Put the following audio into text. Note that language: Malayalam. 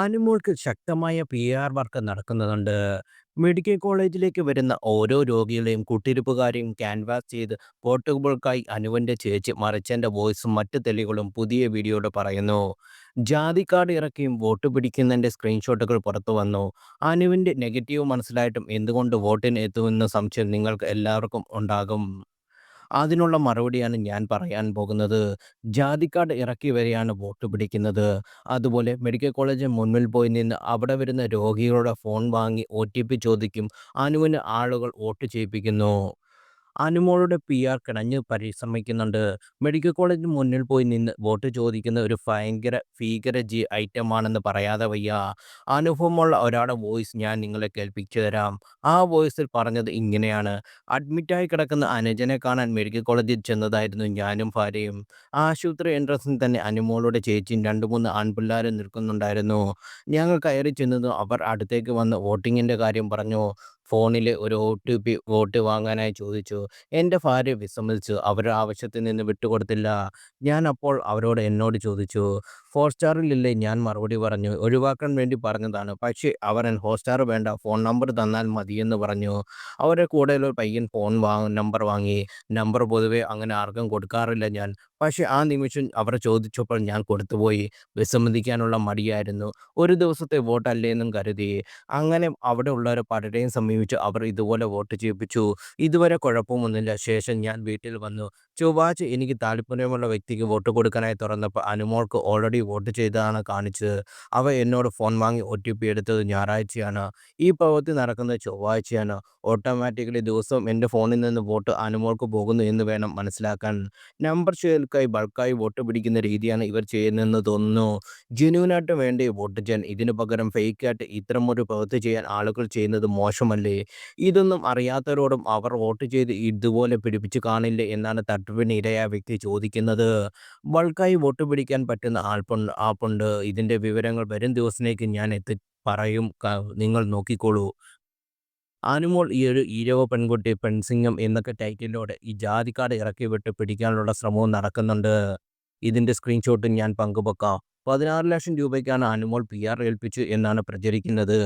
അനുമോൾക്ക് ശക്തമായ PR വർക്ക് നടക്കുന്നുണ്ട്. മെഡിക്കൽ കോളേജിലേക്ക് വരുന്ന ഓരോ രോഗികളെയും കുട്ടിരിപ്പുകാരെയും ക്യാൻവാസ് ചെയ്ത് വോട്ടുകൾക്കായി അനുവിന്റെ ചേച്ചി മറിച്ചന്റെ വോയിസും മറ്റ് തെളിവുകളും പുതിയ വീഡിയോയിൽ പറയുന്നു. ജാതി കാർഡ് ഇറക്കിയും വോട്ട് പിടിക്കുന്നതിന്റെ സ്ക്രീൻഷോട്ടുകൾ പുറത്തു വന്നു. അനുവിന്റെ നെഗറ്റീവ് മനസ്സിലായിട്ടും എന്തുകൊണ്ട് വോട്ടിന് എത്തുമെന്ന സംശയം നിങ്ങൾക്ക് എല്ലാവർക്കും ഉണ്ടാകും. അതിനുള്ള മറുപടിയാണ് ഞാൻ പറയാൻ പോകുന്നത്. ജാതി കാർഡ് ഇറക്കി വരെയാണ് വോട്ട് പിടിക്കുന്നത്. അതുപോലെ മെഡിക്കൽ കോളേജിന് മുന്നിൽ പോയി നിന്ന് അവിടെ വരുന്ന രോഗികളുടെ ഫോൺ വാങ്ങി OTP ചോദിക്കും. അനുവിന് ആളുകൾ വോട്ട് ചെയ്യിപ്പിക്കുന്നു. അനുമോളുടെ PR കിണഞ്ഞ് പരിശ്രമിക്കുന്നുണ്ട്. മെഡിക്കൽ കോളേജിന് മുന്നിൽ പോയി നിന്ന് വോട്ട് ചോദിക്കുന്ന ഒരു ഭയങ്കര ഭീകര ഐറ്റമാണെന്ന് പറയാതെ വയ്യ. അനുഭവമുള്ള ഒരാളുടെ വോയിസ് ഞാൻ നിങ്ങളെ കേൾപ്പിച്ചു തരാം. ആ വോയിസിൽ പറഞ്ഞത് ഇങ്ങനെയാണ്: അഡ്മിറ്റായി കിടക്കുന്ന അനുജനെ കാണാൻ മെഡിക്കൽ കോളേജിൽ ചെന്നതായിരുന്നു ഞാനും ഭാര്യയും. ആശുപത്രി എൻട്രൻസിൽ തന്നെ അനുമോളുടെ ചേച്ചിയും 2-3 ആൺപിള്ളേരും നിൽക്കുന്നുണ്ടായിരുന്നു. ഞങ്ങൾ കയറി ചെന്നതും അവർ അടുത്തേക്ക് വന്ന് വോട്ടിങ്ങിൻ്റെ കാര്യം പറഞ്ഞു. ഫോണിൽ ഒരു OTP വോട്ട് വാങ്ങാനായി ചോദിച്ചു. എൻ്റെ ഭാര്യ വിസമ്മതിച്ചു. അവരുടെ ആവശ്യത്തിൽ നിന്ന് വിട്ടുകൊടുത്തില്ല. ഞാൻ അപ്പോൾ അവരോട് എന്നോട് ചോദിച്ചു. ഹോട്ട്സ്റ്റാറിലില്ലേ? ഞാൻ മറുപടി പറഞ്ഞു. ഒഴിവാക്കാൻ വേണ്ടി പറഞ്ഞതാണ്. പക്ഷേ അവർ ഹോട്ട്സ്റ്റാർ വേണ്ട, ഫോൺ നമ്പർ തന്നാൽ മതിയെന്ന് പറഞ്ഞു. അവരുടെ കൂടെയുള്ള പയ്യൻ ഫോൺ നമ്പർ വാങ്ങി. നമ്പർ പൊതുവെ അങ്ങനെ ആർക്കും കൊടുക്കാറില്ല ഞാൻ. പക്ഷേ ആ നിമിഷം അവർ ചോദിച്ചപ്പോൾ ഞാൻ കൊടുത്തുപോയി. വിസമ്മതിക്കാനുള്ള മടിയായിരുന്നു. ഒരു ദിവസത്തെ വോട്ടല്ലേന്നും കരുതി. അങ്ങനെ അവിടെ ഉള്ളവരെ പലരെയും സമീപിച്ചു. അവർ ഇതുപോലെ വോട്ട് ചെയ്യിപ്പിച്ചു. ഇതുവരെ കുഴപ്പമൊന്നുമില്ല. ശേഷം ഞാൻ വീട്ടിൽ വന്നു. ചൊവ്വാഴ്ച എനിക്ക് താല്പര്യമുള്ള വ്യക്തിക്ക് വോട്ട് കൊടുക്കാനായി തുറന്നപ്പോൾ അനുമോൾക്ക് ഓൾറെഡി വോട്ട് ചെയ്തതാണ് കാണിച്ചത്. അവ എന്നോട് ഫോൺ വാങ്ങി OTP എടുത്തത് ഞായറാഴ്ചയാണ്. ഈ പ്രവൃത്തി നടക്കുന്നത് ചൊവ്വാഴ്ചയാണ്. ഓട്ടോമാറ്റിക്കലി ദിവസവും എൻ്റെ ഫോണിൽ നിന്ന് വോട്ട് അനുമോൾക്ക് പോകുന്നു എന്ന് വേണം മനസ്സിലാക്കാൻ. നമ്പർ ഷെയർക്കായി ബൾക്കായി വോട്ട് പിടിക്കുന്ന രീതിയാണ് ഇവർ ചെയ്യുന്നതെന്ന് തോന്നുന്നു. ജെന്യുവിനായിട്ട് വേണ്ടേ വോട്ട് ചെയ്യാൻ? ഇതിനു പകരം ഫേക്കായിട്ട് ഇത്തരമൊരു പ്രവൃത്തി ചെയ്യാൻ ആളുകൾ ചെയ്യുന്നത് മോശമല്ലേ? ഇതൊന്നും അറിയാത്തവരോടും അവർ വോട്ട് ചെയ്ത് ഇതുപോലെ പിടിപ്പിച്ചു കാണില്ലേ എന്നാണ് തട്ടിപ്പിന് ഇരയായ വ്യക്തി ചോദിക്കുന്നത്. ബൾക്കായി വോട്ട് പിടിക്കാൻ പറ്റുന്ന ആപ്പുണ്ട്. ഇതിൻ്റെ വിവരങ്ങൾ വരും ദിവസത്തേക്ക് ഞാൻ പറയും. നിങ്ങൾ നോക്കിക്കോളൂ. അനുമോൾ ഈ ഒരു ഈരവ പെൺകുട്ടി, പെൺസിംഗം എന്നൊക്കെ ടൈറ്റിലോടെ ഈ ജാതി കാർഡ് ഇറക്കി വിട്ട് പിടിക്കാനുള്ള ശ്രമവും നടക്കുന്നുണ്ട്. ഇതിൻ്റെ സ്ക്രീൻഷോട്ടും ഞാൻ പങ്കുവെക്കാം. 16 ലക്ഷം രൂപയ്ക്കാണ് അനുമോൾ PR ഏൽപ്പിച്ചു എന്നാണ് പ്രചരിക്കുന്നത്.